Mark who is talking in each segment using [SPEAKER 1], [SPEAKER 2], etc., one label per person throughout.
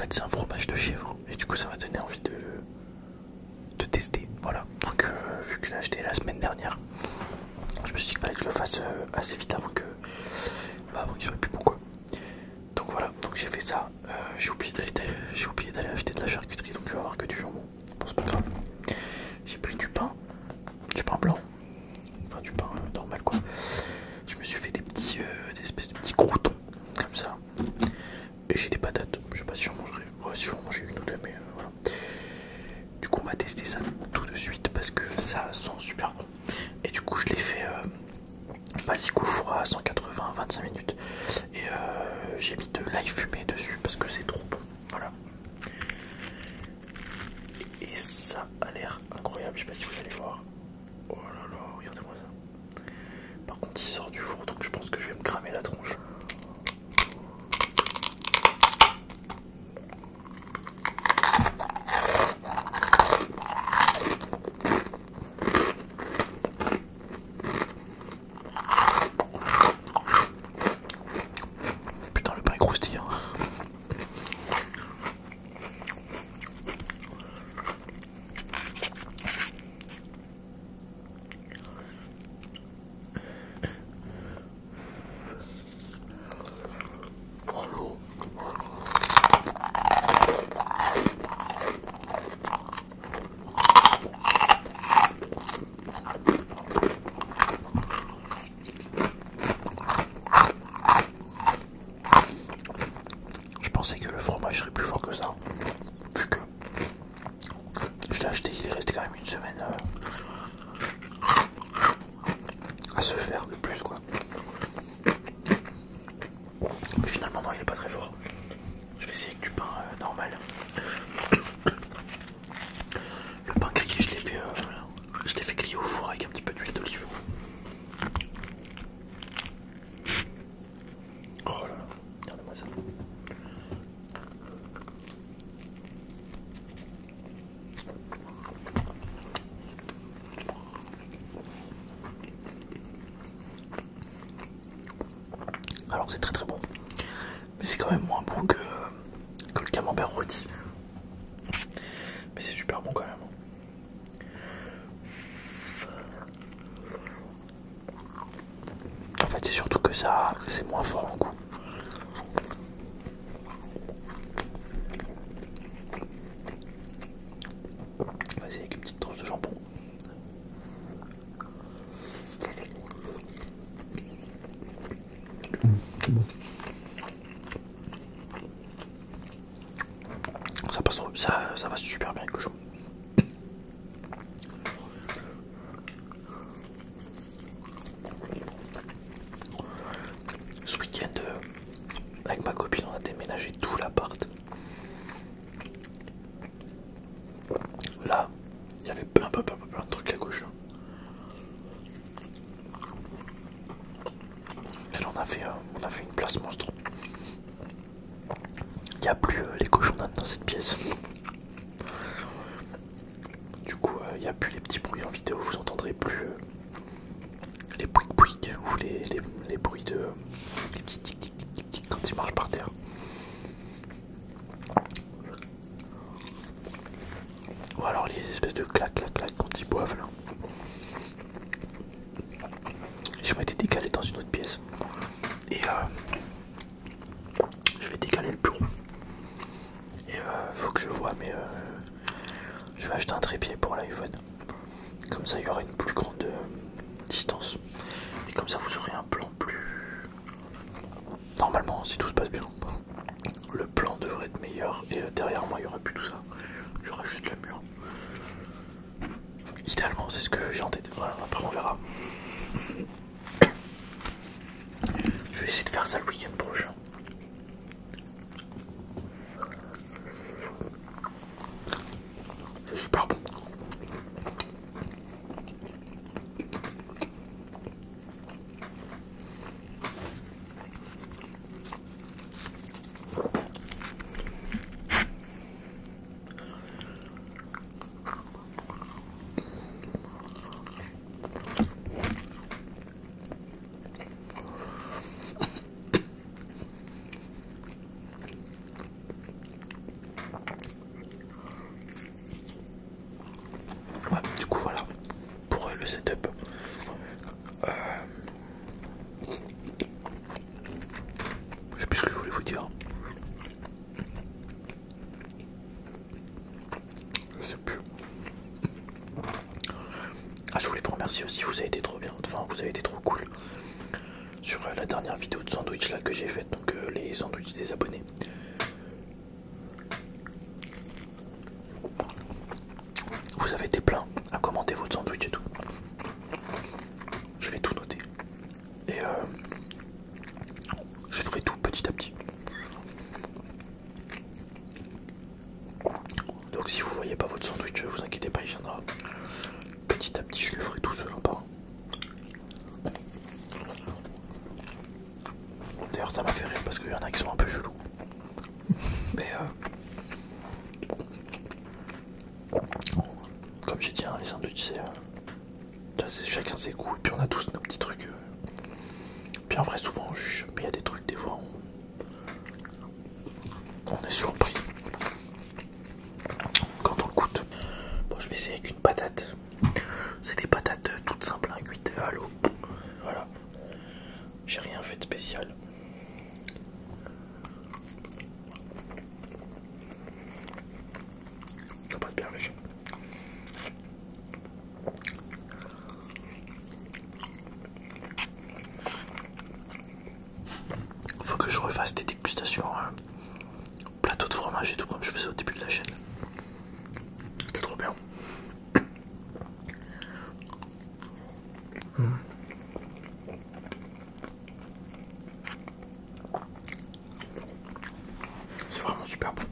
[SPEAKER 1] fait c'est un fromage de chèvre et du coup ça m'a donné envie de tester. Voilà, donc vu que je l'ai acheté la semaine dernière, je me suis dit qu'il fallait que je le fasse assez vite avant que avant qu'il soit plus beau quoi. Donc voilà, donc j'ai fait ça. J'ai oublié d'aller acheter de la charcuterie, donc je vais avoir que du jambon. Bon, c'est pas grave. J'ai pris du pain blanc, enfin du pain normal quoi. Je me suis fait des espèces de petits croûtons comme ça. Et j'ai des patates. Je sais pas si j'en mangerai. Ouais, si j'en mangerai une ou deux, mais voilà. Du coup, on va tester ça tout de suite parce que ça sent super bon. Et du coup, je l'ai fait basique au four à 180, 25 minutes. Et j'ai mis de l'ail fumé dessus parce que c'est trop bon. Voilà. Et ça a l'air incroyable. Je sais pas si vous allez voir. Oh là là, regardez-moi ça. Par contre, il sort du four, donc je pense que je vais me cramer la tronche. Putain, le pain est croustillant. Je pensais que le fromage serait plus fort que ça, vu que je l'ai acheté, il est resté quand même une semaine à se faire de plus quoi. Mais finalement non, il est pas très fort. Je vais essayer avec du pain normal. Le pain grillé, je l'ai fait griller au four avec un petit peu d'huile d'olive. Oh là là, regardez-moi ça. Alors c'est très très bon, mais c'est quand même moins bon que le camembert rôti. Mais c'est super bon quand même. En fait c'est surtout que c'est moins fort en goût. Vas-y avec une petite tranche de jambon. Bon. Ça passe trop, ça va super bien avec le jambon. Ce week-end, avec ma copine, on a déménagé tout l'appart. Là, il y avait plein de trucs à gauche. Et là, on a fait une place monstre. Il n'y a plus les cochons dans cette pièce. Du coup, il n'y a plus les petits bruits en vidéo. Vous entendrez plus les pouic ou les bruits les petits tic tic tic tic quand ils marchent par terre. Ou alors les espèces de clac clac clac quand ils boivent là. Je m'étais décalé dans une autre pièce. Et je vais décaler le bureau. Et faut que je vois, mais je vais acheter un trépied pour l'iPhone. Comme ça, il y aura une plus grande distance. Et comme ça, vous aurez un plan plus... Normalement, si tout se passe bien, le plan devrait être meilleur. Et derrière moi, il n'y aura plus tout ça. Il y aura juste le mur. Idéalement, c'est ce que j'ai en tête. Voilà, après on verra. Je vais essayer de faire ça le week-end prochain. C'est super bon. merci aussi, vous avez été trop bien, enfin vous avez été trop cool sur la dernière vidéo de sandwich là que j'ai faite, donc les sandwichs des abonnés. Vous avez été plein à commenter votre sandwich et tout. Je vais tout noter. Et je ferai tout petit à petit. Donc si vous voyez pas votre sandwich, vous inquiétez pas, il viendra. Petit à petit, je le ferai tout seul un par un. D'ailleurs ça m'a fait rire parce qu'il y en a qui sont un peu chelous. Mais comme j'ai dit, hein, les sandwichs c'est chacun ses goûts et puis on a tous nos petits trucs. Puis en vrai souvent on juge, mais il y a des trucs des fois on est surpris quand on le goûte. Bon, je vais essayer avec une patate. C'est des patates toutes simples, hein, cuites à l'eau. Voilà. J'ai rien fait de spécial. Ça passe bien avec. Faut que je refasse des dégustations plateau de fromage et tout comme je faisais au début de la chaîne. C'était trop bien. C'est vraiment super bon.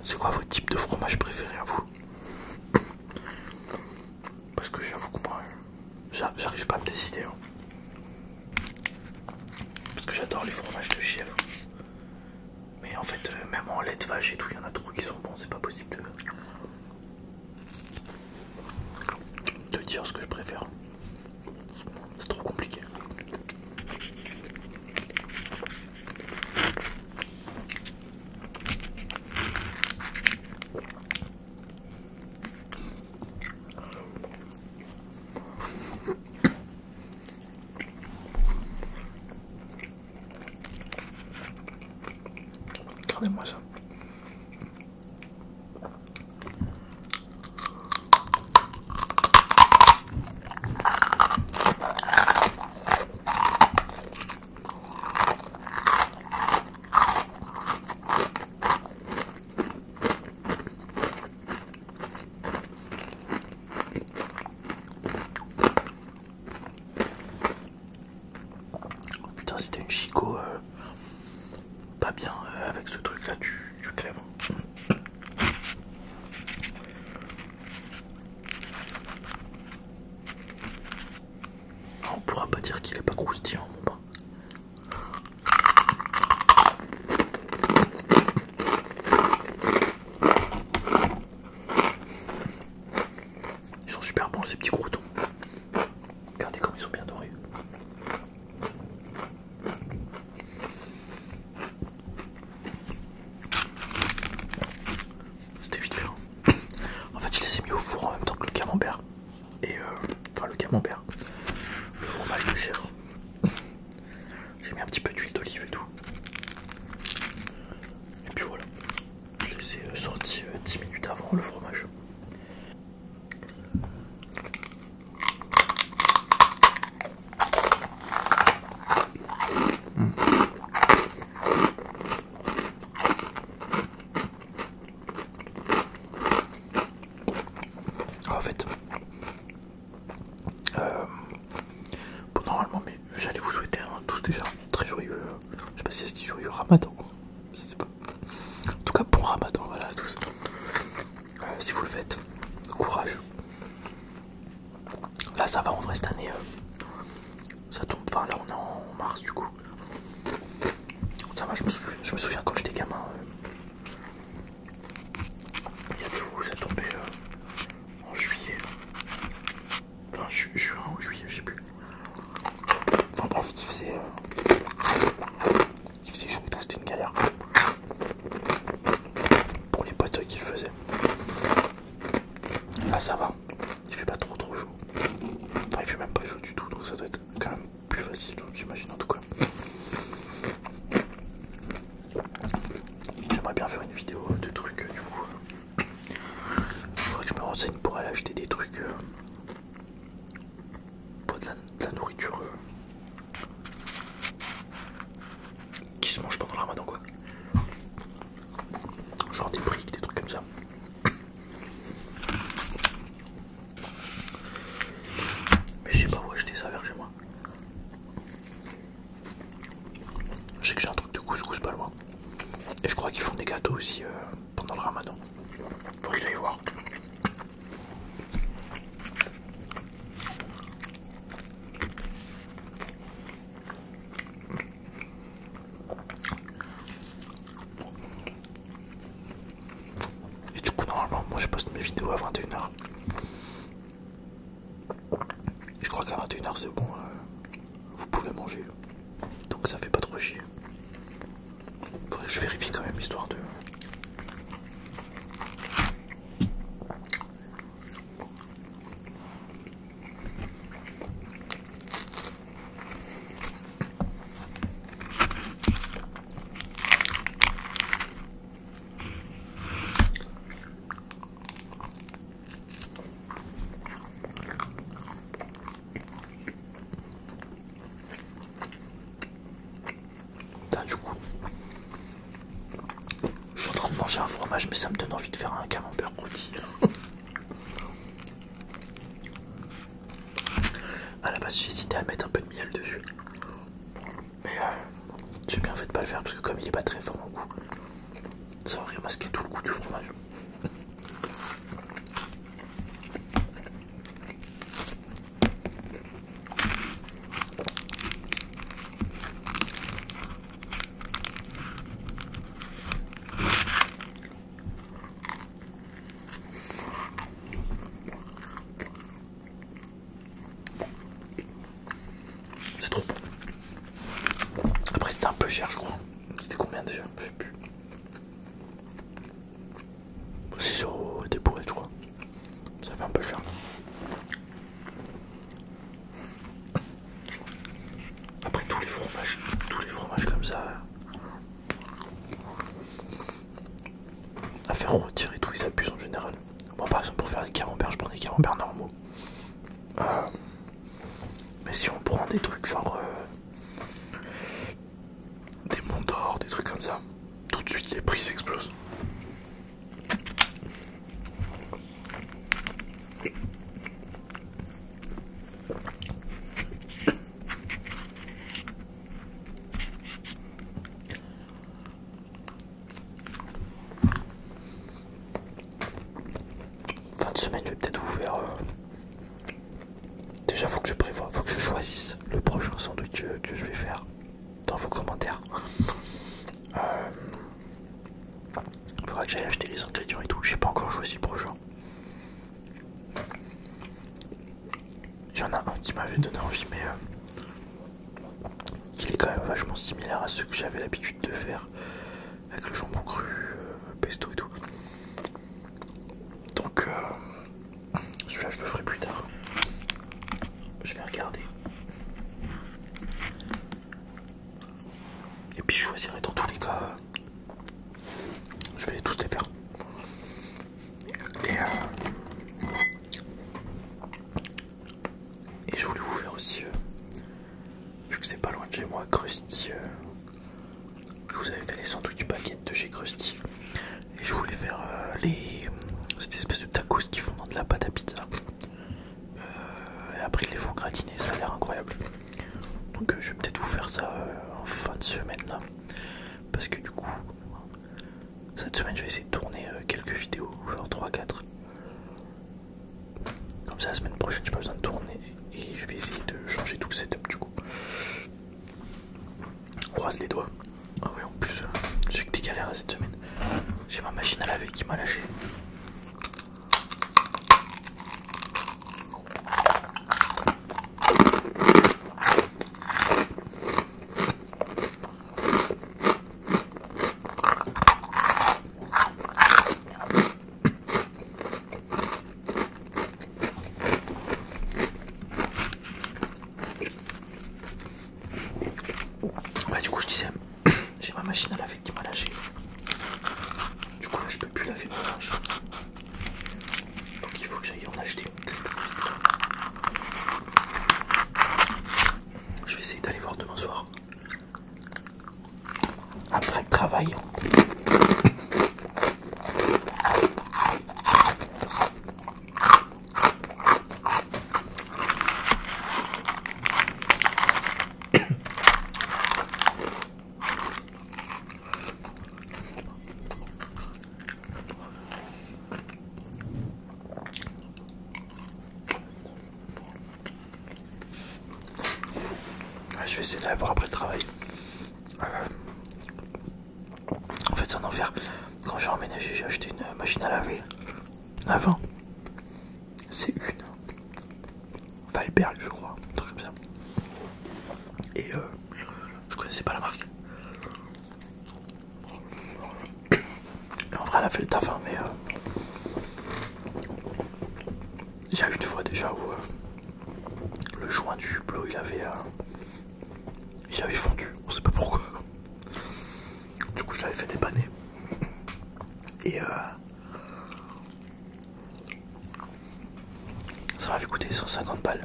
[SPEAKER 1] C'est quoi votre type de fromage préféré à vous? Parce que j'avoue que moi, j'arrive pas à me décider. Hein. Parce que j'adore les fromages de chèvre. Mais en fait, même en lait de vache et tout, il y en a trop qui sont bons, c'est pas possible de dire ce que je préfère. C'est trop compliqué. Regardez-moi ça. Putain, si t'as une chicot pas bien avec ce truc là, tu crèves. On pourra pas dire qu'il est pas croustillant mon pain. Ils sont super bons ces petits croutons. Regardez comme ils sont bien dorés. C'était vite fait. Hein. En fait je les ai mis au four en même temps que le camembert. Et enfin le camembert. Le fromage de chèvre. J'ai mis un petit peu d'huile d'olive et tout. Et puis voilà. Je les ai sortis 10 minutes avant le fromage. En fait, bon, normalement, mais j'allais vous souhaiter tous déjà très joyeux, je sais pas si c'est dit joyeux Ramadan, je sais pas. En tout cas, bon Ramadan, voilà à tous. Si vous le faites, courage. Là, ça va en vrai cette année. Ça tombe, enfin là on est en mars du coup. Ça va, je me souviens quand j'étais gamin. Il y a des fois où ça tombait en juillet. Enfin, juin ou juillet, je sais plus. Enfin bref, il faisait ça va, il fait pas trop chaud. Enfin il fait même pas chaud du tout, donc ça doit être quand même plus facile, j'imagine en tout cas. J'aimerais bien faire une vidéo de trucs du coup. Faudrait que je me renseigne pour aller acheter des trucs pour de la nourriture qui se mange pendant le ramadan quoi. Genre des briques, des trucs comme ça. Mais je sais pas où acheter ça vers chez moi. Je sais que j'ai un truc de couscous pas loin. Et je crois qu'ils font des gâteaux aussi pendant le ramadan. Faudrait que j'aille voir. Et du coup normalement moi je poste mes vidéos à 21h. Je crois qu'à 21h c'est bon, vous pouvez manger. Donc ça fait pas trop chier. Faudrait que je vérifie quand même histoire de... Du coup, je suis en train de manger un fromage, mais ça me donne envie de faire un camembert rôti. À la base, j'ai hésité à mettre un peu de miel dessus, mais j'ai bien fait de pas le faire parce que comme il est pas très fort en goût, ça aurait masqué tout le goût du fromage. C'est trop bon. Après c'était un peu cher je crois. C'était combien déjà? Je sais plus. 6€ des bourrettes je crois. Ça fait un peu cher. Après tous les fromages comme ça, à faire rôtir et tout, ils abusent en général. Moi par exemple pour faire des camemberts, je prends des camemberts normaux. Mais si on prend des trucs genre des monts d'or, des trucs comme ça, tout de suite les prix explosent. Fin de semaine, je vais peut-être vous faire... Déjà, faut que je prévoie, faut que je choisisse le prochain sandwich que je vais faire dans vos commentaires. Faudra que j'aille acheter les ingrédients et tout. J'ai pas encore choisi le prochain. Il y en a un qui m'avait donné envie, mais il est quand même vachement similaire à ceux que j'avais l'habitude de faire avec le jambon cru, pesto et tout. Donc celui-là je le ferai plus tard. Je vais regarder. Et puis je choisirai dans tous les cas. Je vais tous les faire. Et je voulais vous faire aussi, vu que c'est pas loin de chez moi, Krusty. Je vous avais fait les linge. Donc il faut que j'aille en acheter une très très vite. Je vais essayer d'aller voir demain soir. Après le travail. Je vais essayer d'aller voir après le travail. En fait c'est un enfer. Quand j'ai emménagé, j'ai acheté une machine à laver. Avant. C'est une Valberg je crois. Un truc comme ça. Et je connaissais pas la marque. Et en vrai elle a fait le taf hein, mais il y a une fois déjà où le joint du hublot il avait fondu, on sait pas pourquoi. Du coup je l'avais fait dépanner. Et ça m'avait coûté 150 balles.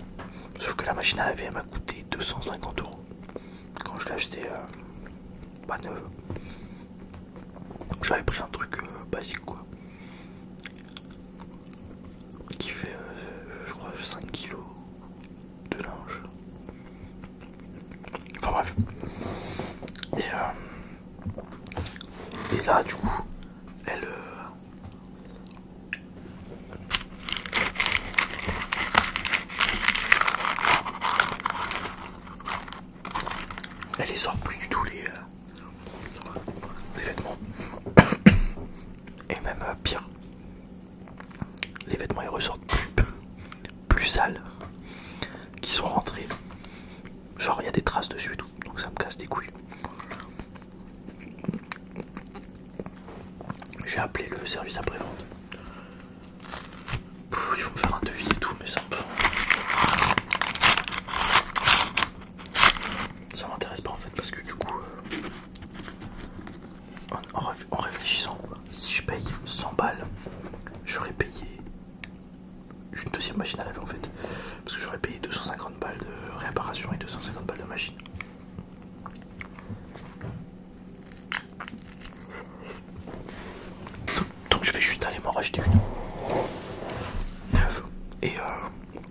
[SPEAKER 1] Sauf que la machine à laver elle m'a coûté 250 € quand je l'ai acheté neuve. J'avais pris un truc basique quoi. Qui fait je crois 5 kilos de linge. Enfin bref. Et là du coup elle sort plus du tout les vêtements. Et même pire, les vêtements ils ressortent plus sales, qui sont rentrés. Genre il y a des traces dessus et tout, donc ça me casse des couilles. J'ai appelé le service après-vente. Ils vont me faire un devis et tout, mais ça m'intéresse pas en fait, parce que du coup, en réfléchissant, si je paye 100 balles, j'aurais payé une deuxième machine à laver en fait. Parce que j'aurais payé 250 balles de réparation et 250 balles de machine. Donc je vais juste aller m'en racheter une neuve. Et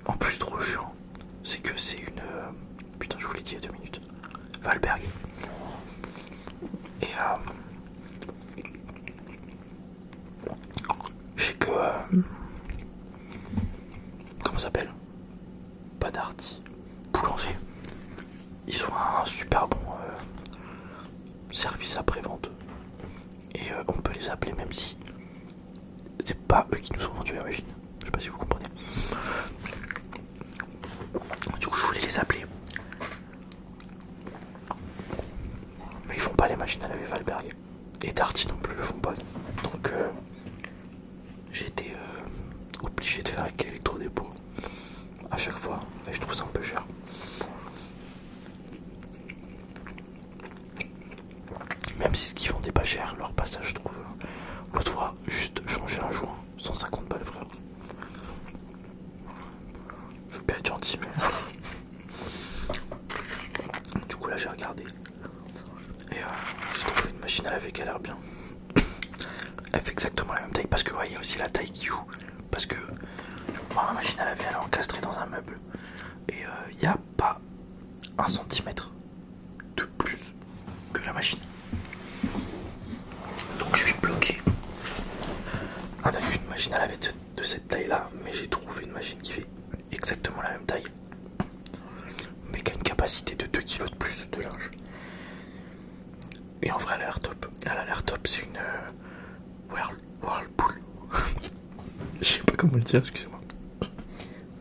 [SPEAKER 1] en plus trop chiant, c'est que c'est une... putain je vous l'ai dit il y a 2 minutes. Valberg. Et j'ai que... comment ça s'appelle? Pas d'Arty. Boulanger. Ils ont un super bon service après-vente. Et on peut les appeler même si c'est pas eux qui nous ont vendu la machine. Je sais pas si vous comprenez. Du coup je voulais les appeler. Mais ils font pas les machines à laver Valberg. Et Darty non plus le font pas. Donc j'ai été obligé de faire avec Electrodépôt à chaque fois. Et je trouve ça un peu cher. Même si ce qu'ils vendent est pas cher, leur passage je trouve. L'autre fois, juste changer un joint, 150 balles frère. Je veux bien être gentil mais... Du coup là j'ai regardé. Et j'ai trouvé une machine à laver qui a l'air bien. Elle fait exactement la même taille parce que ouais, il y a aussi la taille qui joue. Parce que moi ma machine à laver elle est encastrée dans un meuble. Et il n'y a pas 1 centimètre de plus que la machine. Donc je suis bloqué avec une machine à laver de cette taille là. Mais j'ai trouvé une machine qui fait exactement la même taille. Mais qui a une capacité de 2 kg de plus de linge. Et en vrai elle a l'air top. Elle a l'air top, c'est une Whirlpool. Je sais pas comment le dire, excusez-moi.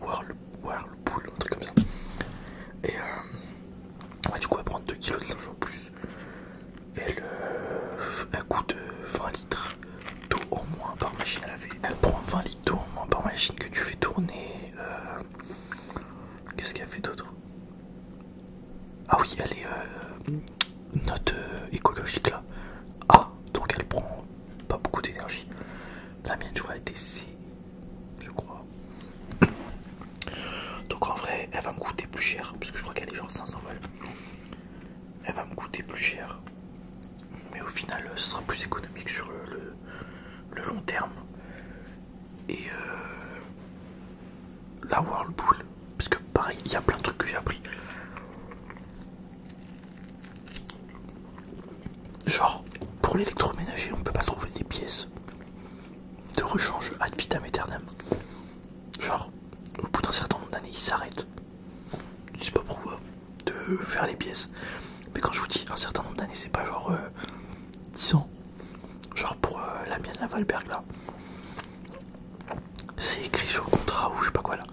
[SPEAKER 1] Whirlpool, un truc comme ça. Et ouais, du coup elle prend 2 kg de linge en plus. Elle coûte 20 litres d'eau au moins par machine à laver. Elle prend 20 litres d'eau au moins par machine que tu fais tourner. Qu'est-ce qu'elle fait d'autre? Ah oui, elle est note écologique là. Ah, donc elle prend pas beaucoup d'énergie. La mienne, je crois, était C, je crois. Donc en vrai, elle va me coûter plus cher, parce que je crois qu'elle est genre 500 balles. Elle va me coûter plus cher, mais au final, ce sera plus économique sur le long terme. Et la Whirlpool, parce que pareil, il y a plein de trucs que j'ai appris. Genre, pour l'électroménager, on peut pas trouver des pièces de rechange ad vitam aeternam. Genre, au bout d'un certain nombre d'années, ils s'arrêtent. Je sais pas pourquoi, de faire les pièces. Mais quand je vous dis un certain nombre d'années, c'est pas genre 10 ans. Genre pour la mienne, la Valberg là. C'est écrit sur le contrat ou je sais pas quoi là.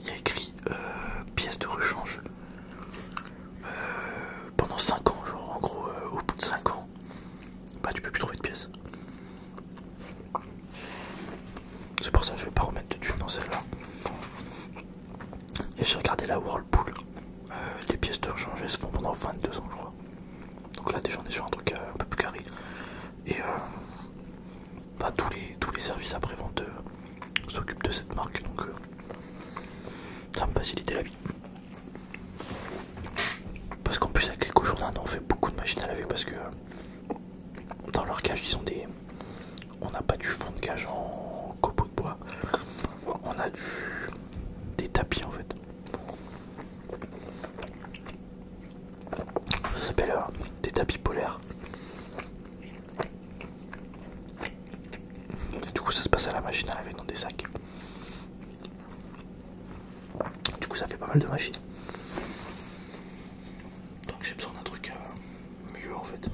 [SPEAKER 1] Il y a écrit pièces de rechange pendant 5 ans. Genre en gros, au bout de 5 ans, bah tu peux plus trouver de pièces. C'est pour ça que je vais pas remettre de thunes dans celle-là. Et j'ai regardé la Whirlpool. Les pièces de rechange elles se font pendant 22 ans je crois. Donc là déjà on est sur un truc un peu plus carré. Et bah, tous les services après-vente s'occupent de cette marque. Donc ça me facilite la vie. Parce qu'en plus avec les cochons on fait beaucoup de machines à laver parce que dans leur cage ils ont des... On n'a pas du fond de cage en copeaux de bois. On a des tapis en fait. Ça s'appelle des tapis polaires. Et du coup ça se passe à la machine à laver dans des sacs. Du coup ça fait pas mal de machines. Donc j'ai besoin d'un truc mieux en fait.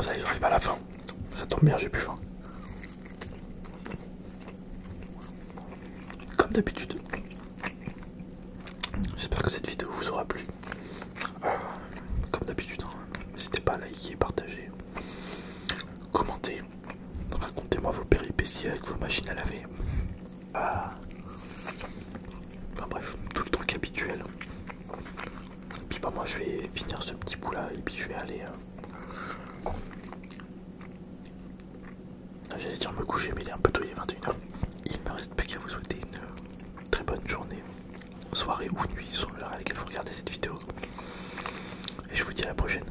[SPEAKER 1] Ça y est, j'arrive à la fin. Ça tombe bien, j'ai plus faim. Comme d'habitude. J'espère que cette vidéo vous aura plu. Comme d'habitude, hein, n'hésitez pas à liker, partager, commenter. Racontez-moi vos péripéties avec vos machines à laver. Enfin bref, tout le truc habituel. Et puis bah moi je vais finir ce petit bout là et puis je vais aller... J'allais dire me coucher mais il est un peu tôt, il est 21h. Il me reste plus qu'à vous souhaiter une très bonne journée, soirée ou nuit, selon l'heure à laquelle vous regardez cette vidéo. Et je vous dis à la prochaine.